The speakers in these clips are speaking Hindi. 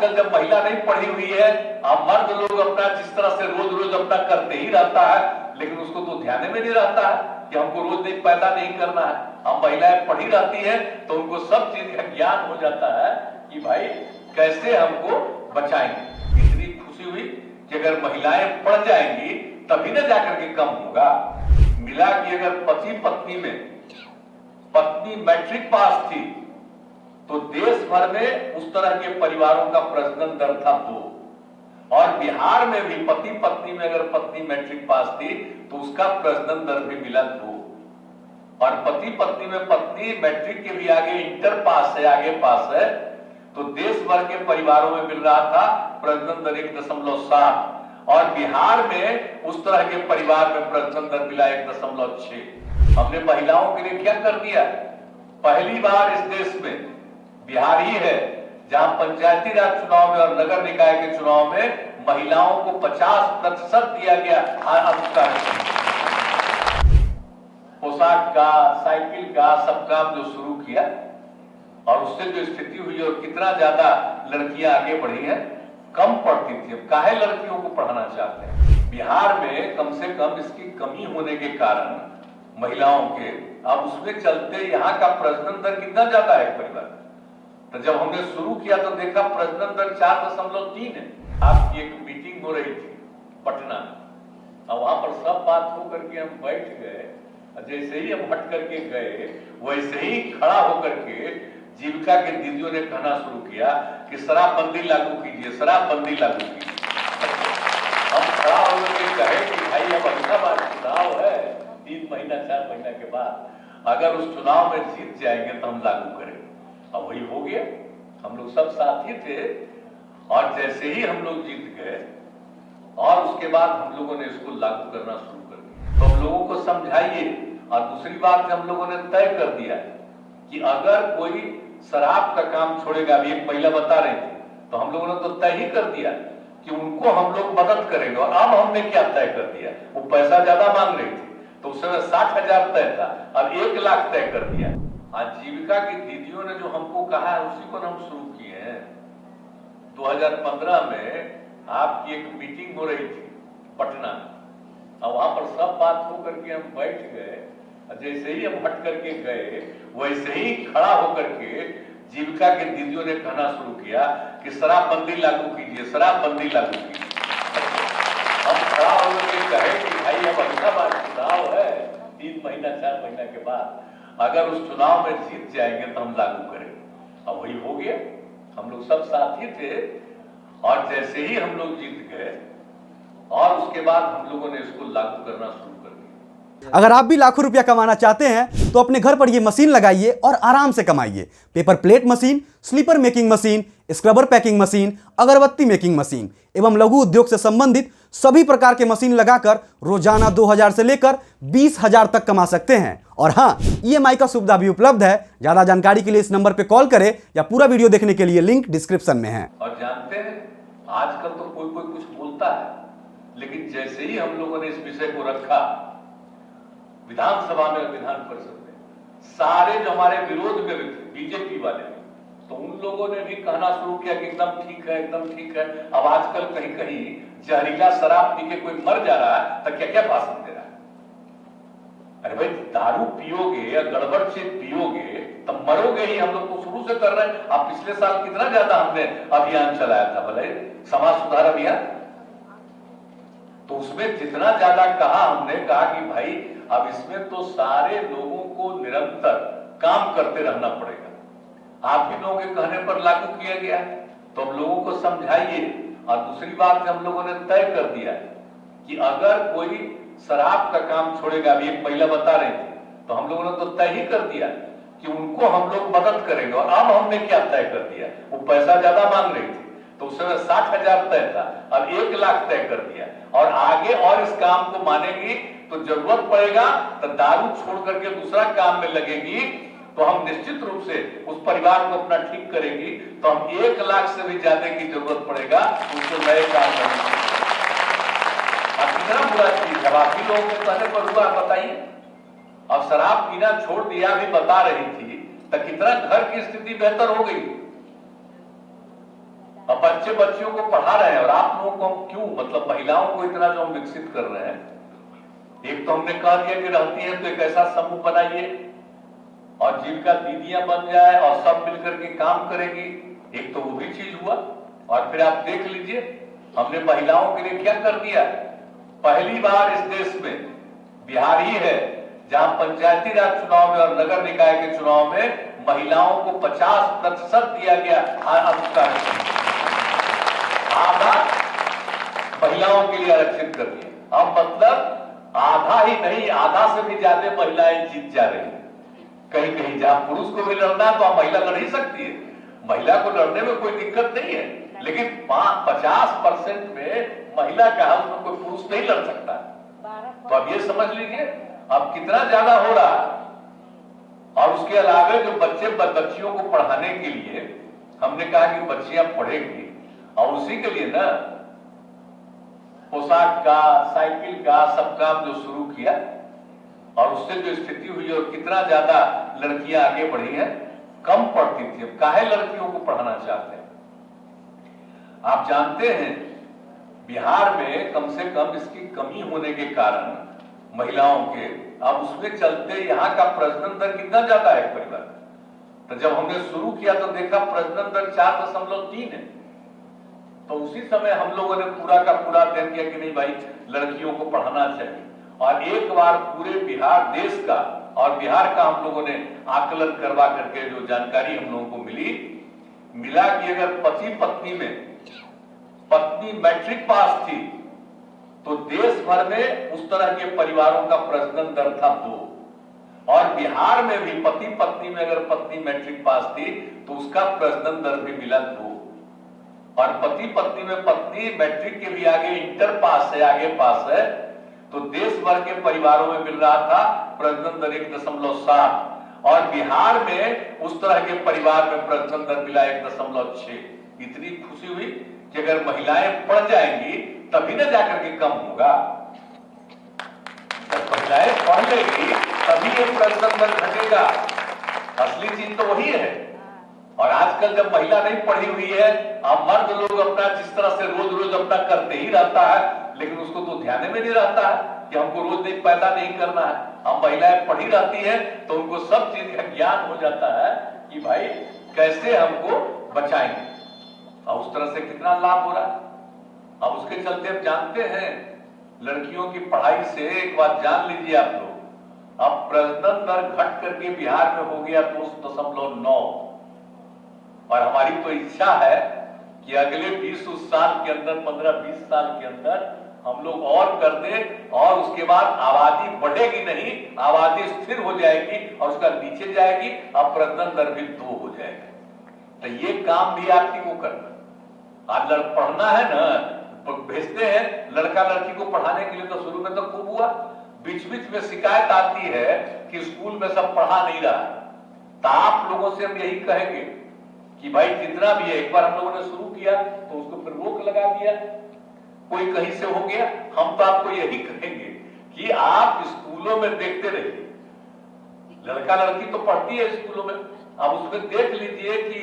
आजकल जब महिला नहीं पढ़ी हुई है, अब मर्द लोग अपना जिस तरह से रोज रोज अपना करते ही रहता है, लेकिन उसको तो ध्यान में नहीं रहता है कि हमको रोज एक पैदा नहीं करना है। अब महिलाएं पढ़ी रहती है तो उनको सब चीज का ज्ञान हो जाता है कि भाई कैसे हमको बचाएंगे। इतनी खुशी हुई कि अगर महिलाएं पढ़ जाएंगी तभी ना जाकर के कम होगा। मिला कि अगर पति पत्नी में पत्नी मैट्रिक पास थी तो देश भर में उस तरह के परिवारों का प्रजनन दर था 2, और बिहार में भी पति पत्नी में अगर पत्नी मैट्रिक पास थी तो उसका प्रजनन दर भी मिला 2, और पति पत्नी में पत्नी मैट्रिक के भी आगे इंटर पास है, आगे पास है, तो देश भर के परिवारों में मिल रहा था प्रजनन दर 1.7, और बिहार में उस तरह के परिवार में प्रजनन दर मिला 1.6। हमने महिलाओं के लिए क्या कर दिया? पहली बार इस देश में बिहार ही है जहां पंचायती राज चुनाव में और नगर निकाय के चुनाव में महिलाओं को 50% दिया गया अधिकार। पोशाक का, साइकिल का सब काम जो शुरू किया, और उससे जो स्थिति हुई और कितना ज्यादा लड़कियां आगे बढ़ी हैं। कम पढ़ती थी, अब काहे लड़कियों को पढ़ाना चाहते हैं? बिहार में कम से कम इसकी कमी होने के कारण महिलाओं के, अब उसमें चलते यहाँ का प्रजनन दर कितना ज्यादा है परिवार। तो जब हमने शुरू किया तो देखा प्रजनन दर 4.3 है। आपकी एक मीटिंग हो रही थी पटना, और वहां पर सब बात होकर के हम बैठ गए, जैसे ही हम हट करके गए वैसे ही खड़ा होकर के जीविका के दीदियों ने कहना शुरू किया कि शराबबंदी लागू कीजिए, शराबबंदी लागू कीजिए। हम खड़ा होकर के कहे कि भाई अब अगला बार चुनाव है 3 महीना 4 महीना के बाद, अगर उस चुनाव में जीत जाएंगे तो हम लागू करेंगे। अब वही हो गया, हम लोग सब साथी थे, और जैसे ही हम लोग जीत गए और उसके बाद हम लोगों ने इसको लागू करना शुरू कर दिया। तो हम लोगों को समझाइए। और दूसरी बात हम लोगों ने तय कर दिया कि अगर कोई शराब का काम छोड़ेगा, अभी एक महिला बता रही थी, तो हम लोगों ने तो तय ही कर दिया कि उनको हम लोग मदद करेंगे। और अब हमने क्या तय कर दिया, वो पैसा ज्यादा मांग रही थी तो उस समय 60,000 तय था, अब 1 लाख तय कर दिया। आजीविका की दीदियों ने जो हमको कहा है उसी को हम शुरू किए हैं। 2015 में आपकी एक मीटिंग हो रही थी पटना, और वहां पर सब बात होकर के हम बैठ गए, जैसे ही हम हट करके गए वैसे ही खड़ा होकर के जीविका के दीदियों ने कहना शुरू किया कि शराबबंदी लागू कीजिए, शराबबंदी लागू कीजिए। हम खड़ा होकर के कहे कि भाई अब अगला बार चुनाव है 3 महीना 4 महीना के बाद, अगर उस चुनाव में जीत जाएंगे तो हम लागू करेंगे। अब वही हो गया, हम लोग सब साथी थे, और जैसे ही हम लोग जीत गए और उसके बाद हम लोगों ने इसको लागू करना शुरू कर दिया। अगर आप भी लाखों रुपया कमाना चाहते हैं तो अपने घर पर यह मशीन लगाइए और आराम से कमाइए। Paper plate machine, sleeper making machine, scrubber packing machine, अगरबत्ती मेकिंग मशीन एवं लघु उद्योग से संबंधित सभी प्रकार के मशीन लगाकर रोजाना 2000 से लेकर 20,000 तक कमा सकते हैं। और हाँ, EMI का सुविधा भी उपलब्ध है। ज्यादा जानकारी के लिए इस नंबर पे कॉल करें या पूरा वीडियो देखने के लिए लिंक डिस्क्रिप्शन में है। और जानते हैं आजकल तो कोई कोई कुछ बोलता है, लेकिन जैसे ही हम लोगों ने इस विषय को रखा विधानसभा में, विधान परिषद में, सारे जो हमारे विरोध में भी थे बीजेपी वाले, तो उन लोगों ने भी कहना शुरू किया कि एकदम ठीक है, एकदम ठीक है। अब आजकल कहीं कहीं जहरीला शराब पी के कोई मर जा रहा है तो क्या क्या भाषण दे रहा है। अरे भाई, दारू पियोगे या गड़बड़ चीज पियोगे तब मरोगे ही। हम लोग तो शुरू से कर रहे हैं। अब पिछले साल कितना ज्यादा हमने अभियान चलाया था, भले समाज सुधार अभियान, तो उसमें जितना ज्यादा कहा, हमने कहा कि भाई अब इसमें तो सारे लोगों को निरंतर काम करते रहना पड़ेगा। आप ही लोगों के कहने पर लागू किया गया, तो हम लोगों को समझाइए। और दूसरी बात हम लोगों ने तय कर दिया कि अगर कोई शराब का काम छोड़ेगा, अभी एक महिला बता रही थी, तो हम लोगों ने तो तय ही कर दिया कि उनको हम लोग मदद करेंगे। और अब हमने क्या तय कर दिया, वो पैसा ज्यादा मांग रही थी तो उस समय 60,000 तय था, अब 1 लाख तय कर दिया। और आगे और इस काम को मानेगी तो जरूरत पड़ेगा तो दारू छोड़ करके दूसरा काम में लगेगी, तो हम निश्चित रूप से उस परिवार को अपना ठीक करेंगी, तो हम 1 लाख से भी ज्यादा की जरूरत पड़ेगा उसको नए काम करने। कितना बुरा चीज है, बाकी लोगों के कहने पर हुआ, बताइए। अब शराब पीना छोड़ दिया भी बता रही थी, तो कितना घर की स्थिति बेहतर हो गई। अब बच्चे बच्चियों को पढ़ा रहे हैं और आप लोगों को हम क्यों, मतलब महिलाओं को इतना जो हम विकसित कर रहे हैं, एक तो हमने कह दिया कि रहती है तो एक ऐसा समूह बनाइए और जिनका दीदियां बन जाए और सब मिलकर के काम करेगी, एक तो वो भी चीज हुआ। और फिर आप देख लीजिए हमने महिलाओं के लिए क्या कर दिया। पहली बार इस देश में बिहार ही है जहां पंचायती राज चुनाव में और नगर निकाय के चुनाव में महिलाओं को 50% दिया गया अधिकार, आधा महिलाओं के लिए आरक्षित कर दिया। अब मतलब आधा ही नहीं, आधा से भी ज्यादा महिलाएं जीत जा रही है। कहीं कहीं जहां पुरुष को भी लड़ना है तो महिला लड़ ही सकती है, महिला को लड़ने में कोई दिक्कत नहीं है, लेकिन 50% में महिला का है, उसमें कोई पुरुष नहीं लड़ सकता। तो अब ये समझ लीजिए अब कितना ज्यादा हो रहा है। और उसके अलावा जो बच्चियों को पढ़ाने के लिए हमने कहा कि बच्चियां पढ़ेंगी, और उसी के लिए ना पोशाक का, साइकिल का सब काम जो शुरू किया, और उससे जो स्थिति हुई और कितना ज्यादा लड़कियां आगे बढ़ी हैं। कम पढ़ती थी, अब काहे लड़कियों को पढ़ाना चाहते हैं। आप जानते हैं बिहार में कम से कम इसकी कमी होने के कारण महिलाओं के, अब उसके चलते यहाँ का प्रजनन दर कितना ज्यादा है परिवार। तो जब हमने शुरू किया तो देखा प्रजनन दर 4.3 है। तो उसी समय हम लोगों ने पूरा का पूरा तय किया कि नहीं भाई लड़कियों को पढ़ाना चाहिए। और एक बार पूरे बिहार देश का और बिहार का हम लोगों ने आकलन करवा करके जो जानकारी हम लोगों को मिला कि अगर पति पत्नी में पत्नी मैट्रिक पास थी तो देश भर में उस तरह के परिवारों का प्रजनन दर था 2, और बिहार में भी पति पत्नी में अगर पत्नी मैट्रिक पास थी तो उसका प्रजनन दर भी मिला 2, और पति पत्नी में पत्नी मैट्रिक के भी आगे इंटर पास है, आगे पास है, तो देश भर के परिवारों में मिल रहा था प्रजनन दर 1.7, और बिहार में उस तरह के परिवार में प्रजनन दर मिला 1.6। इतनी खुशी हुई कि अगर महिलाएं पढ़ जाएंगी तभी न जाकर के कम होगा। जब महिलाएं पढ़ लेंगी तभी ये प्रजनन दर घटेगा। असली चीज तो वही है। और आजकल जब महिला नहीं पढ़ी हुई है, अब मर्द लोग अपना जिस तरह से रोज रोज अपना करते ही रहता है, लेकिन उसको तो ध्यान में नहीं रहता है कि हमको रोज एक पैदा नहीं करना है। अब महिलाएं पढ़ी रहती है तो उनको सब चीज का ज्ञान हो जाता है कि भाई कैसे हमको बचाएंगे, और उस तरह से कितना लाभ हो रहा है। अब उसके चलते अब जानते हैं लड़कियों की पढ़ाई से एक बात जान लीजिए आप लोग, अब प्रजनन दर घट करके बिहार में हो गया 2.9, और हमारी तो इच्छा है कि अगले 20 साल के अंदर, 15-20 साल के अंदर हम लोग और कर दें, और उसके बाद आबादी बढ़ेगी नहीं, आबादी स्थिर हो जाएगी और उसका नीचे जाएगी, अब प्रजनन दर भी 2 हो जाएगी। तो ये काम भी आप ही को करना। आज पढ़ना है ना, भेजते हैं लड़का लड़की को पढ़ाने के लिए, तो शुरू में तो खूब हुआ, बीच बीच में शिकायत आती है कि स्कूल में सब पढ़ा नहीं रहा। तो आप लोगों से हम यही कहेंगे कि भाई जितना भी है, एक बार हम लोगों ने शुरू किया तो उसको फिर रोक लगा दिया, कोई कहीं से हो गया। हम तो आपको यही कहेंगे कि आप स्कूलों में देखते रहिए, लड़का लड़की तो पढ़ती है स्कूलों में, अब उसमें देख लीजिए कि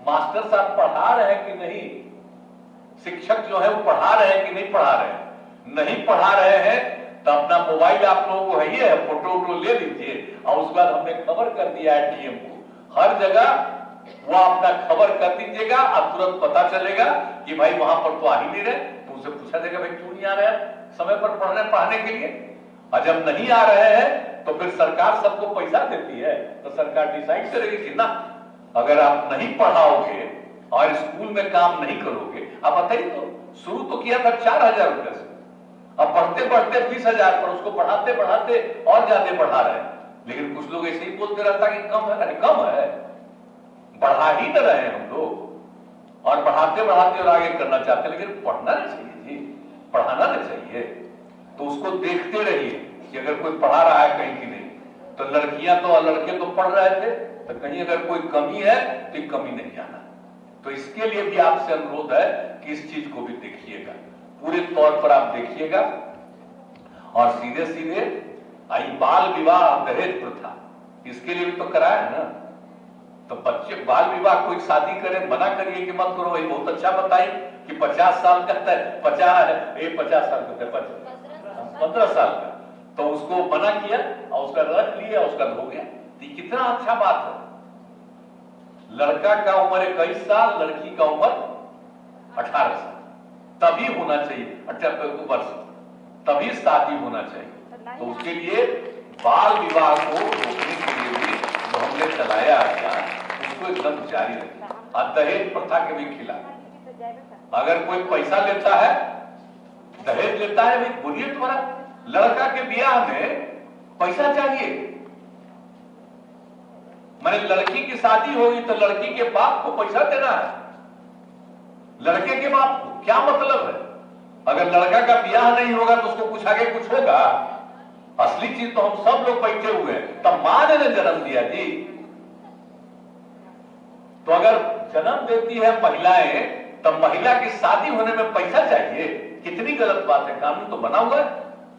मास्टर साहब पढ़ा रहे हैं कि नहीं, शिक्षक जो है वो पढ़ा रहे हैं कि नहीं पढ़ा रहे हैं। नहीं पढ़ा रहे हैं तो अपना मोबाइल आप लोगों को है, फोटो ले लीजिए, और उसके बाद हमने खबर कर दिया है डीएम को, हर जगह वो अपना खबर कर दीजिएगा, और तुरंत पता चलेगा कि भाई वहां पर तो आ ही नहीं रहे। तो उसे पूछा जाएगा भाई क्यों नहीं आ रहे हैं समय पर पढ़ने के लिए। और जब नहीं आ रहे हैं तो फिर सरकार सबको पैसा देती है, तो सरकार डिसाइड करेगी कि ना, अगर आप नहीं पढ़ाओगे और स्कूल में काम नहीं करोगे। अब बताइए, तो शुरू तो किया था 4000 रुपए से, अब बढ़ते बढ़ते 20,000 पर उसको बढ़ाते बढ़ाते और ज्यादा बढ़ा रहे हैं। लेकिन कुछ लोग ऐसे ही बोलते रहता कि कम है, अरे कम है, बढ़ा ही न रहे हम लोग, और बढ़ाते बढ़ाते और आगे करना चाहते, लेकिन पढ़ना नहीं चाहिए जी, पढ़ाना नहीं चाहिए। तो उसको देखते रहिए कि अगर कोई पढ़ा रहा है कहीं की नहीं, तो लड़कियां तो लड़के तो पढ़ रहे थे, तो कहीं अगर कोई कमी है तो कमी नहीं आना। तो इसके लिए भी आपसे अनुरोध है कि इस चीज को भी देखिएगा, पूरे तौर पर आप देखिएगा। और सीधे सीधे आई बाल विवाह दहेज प्रथा, इसके लिए भी तो कराया है ना। तो बच्चे बाल विवाह कोई शादी करे मना करिए कि मत करो, वही बहुत अच्छा बताइए कि 50 साल का है, 50 साल का 15 साल का, तो उसको मना किया और उसका रख लिया, उसका हो गया। तो कितना अच्छा बात है। लड़का का उम्र 21 साल, लड़की का उम्र 18 साल, तभी होना चाहिए 18 वर्ष, तभी शादी होना चाहिए। तो उसके लिए बाल विवाह को रोकने के लिए भी जो हमने चलाया अभियान, उसको एकदम जारी रखें। और दहेज प्रथा के भी खिलाफ, अगर कोई पैसा लेता है, दहेज लेता है, भाई बोलिए तुम्हारा लड़का के ब्याह में पैसा चाहिए, मैंने लड़की की शादी होगी तो लड़की के बाप को पैसा देना है, लड़के के बाप को क्या मतलब है? अगर लड़का का ब्याह नहीं होगा तो उसको कुछ आगे कुछ होगा। असली चीज तो हम सब लोग बैठे हुए हैं, तब मां ने जन्म दिया जी। तो अगर जन्म देती है महिलाएं, तब महिला की शादी होने में पैसा चाहिए, कितनी गलत बात है। कानून तो बना हुआ है,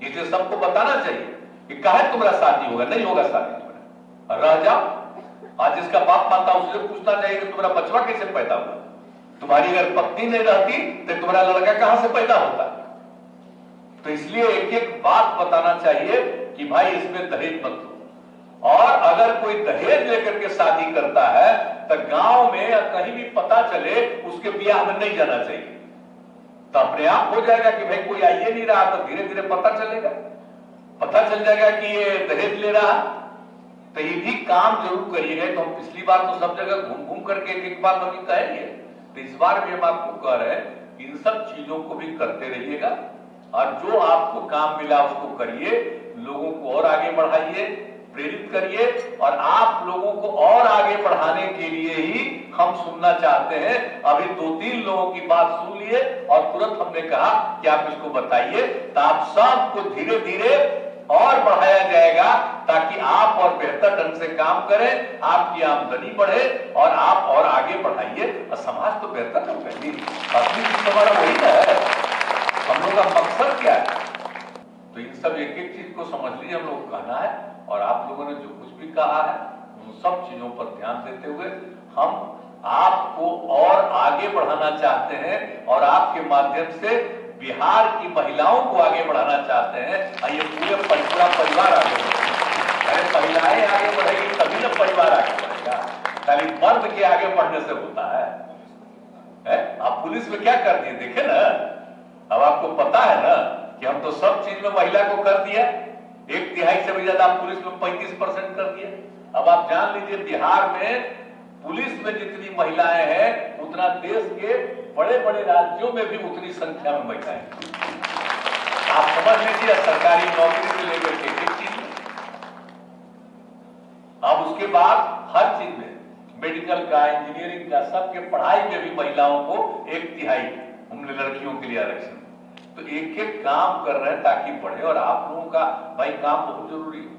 इसे सबको बताना चाहिए कि काहे तुम्हारा शादी होगा, नहीं होगा शादी तुम्हारा, रह जाओ। आज जिसका बाप मानता है उससे पूछना चाहिए कि तुम्हारा बचवा कैसे पैदा हुआ, तुम्हारी अगर पत्नी नहीं रहती तो तुम्हारा लड़का कहां से पैदा होता। तो इसलिए एक एक बात बताना चाहिए कि भाई इसमें दहेज मत दो। और अगर कोई दहेज लेकर के शादी करता है तो गांव में या कहीं भी पता चले, उसके ब्याह में नहीं जाना चाहिए। तो अपने आप हो जाएगा कि भाई कोई आइए नहीं रहा, तो धीरे धीरे पता चलेगा, पता चल जाएगा कि ये दहेज ले रहा। तो ये भी काम जरूर करिएगा। तो हम पिछली बार तो सब जगह घूम घूम करके एक बार कभी कहेंगे, तो इस बार भी हम आपको कह रहे हैं इन सब चीजों को भी करते रहिएगा, और जो आपको काम मिला उसको करिए, लोगों को और आगे बढ़ाइए, प्रेरित करिए। और आप लोगों को और आगे बढ़ाने के लिए ही हम सुनना चाहते हैं। अभी 2-3 लोगों की बात सुन लिए और तुरंत हमने कहा कि आप इसको बताइए, तो आप सबको धीरे धीरे और बढ़ाया जाएगा, ताकि आप और बेहतर ढंग से काम करें, आपकी आमदनी बढ़े और आप और आगे बढ़ाइए, और समाज तो बेहतर ढंग करेगी। असली चीज हमारा वही है, हम लोग का मकसद क्या है। तो इन सब एक एक चीज को समझ लीजिए, हम लोग कहना है। और आप लोगों ने जो कुछ भी कहा है उन सब चीजों पर ध्यान देते हुए हम आपको और आगे बढ़ाना चाहते हैं, और आपके माध्यम से बिहार की महिलाओं को आगे बढ़ाना चाहते हैं। और ये पूरा परिवार आगे बढ़ेगा। अरे महिलाएं आगे बढ़ेगी तभी ना परिवार आगे बढ़ेगा, खाली मर्द के आगे बढ़ने से होता है? आप पुलिस में क्या कर दिए देखे ना, अब आपको पता है ना कि हम तो सब चीज में महिला को कर दिया, 1/3 से भी ज्यादा पुलिस में 35% कर दिया। अब आप जान लीजिए बिहार में पुलिस में जितनी महिलाएं हैं, उतना देश के बड़े बड़े राज्यों में भी उतनी संख्या में महिलाएं। आप समझ लीजिए, सरकारी नौकरी से लेकर के एक चीज में, अब उसके बाद हर चीज में, मेडिकल का, इंजीनियरिंग का, सबके पढ़ाई में भी महिलाओं को 1/3 हमने लड़कियों के लिए आरक्षण। तो एक एक काम कर रहे हैं ताकि बढ़े। और आप लोगों का भाई काम बहुत जरूरी है।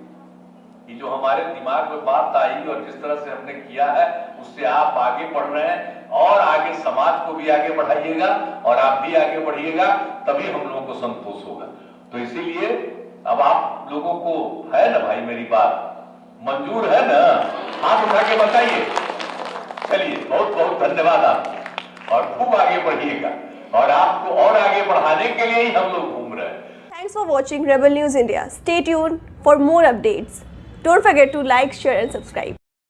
ये जो हमारे दिमाग में बात आई और जिस तरह से हमने किया है, उससे आप आगे बढ़ रहे हैं, और आगे समाज को भी आगे बढ़ाइएगा, और आप भी आगे बढ़िएगा, तभी हम लोगों को संतोष होगा। तो इसीलिए अब आप लोगों को है ना भाई, मेरी बात मंजूर है ना? हाथ उठा के बताइए। चलिए, बहुत बहुत धन्यवाद आपको, और खूब आगे बढ़िएगा, और आपको और आगे बढ़ाने के लिए ही हम लोग घूम रहे हैं। Thanks for watching Rebel News India. Stay tuned for more updates. Don't forget to like, share and subscribe.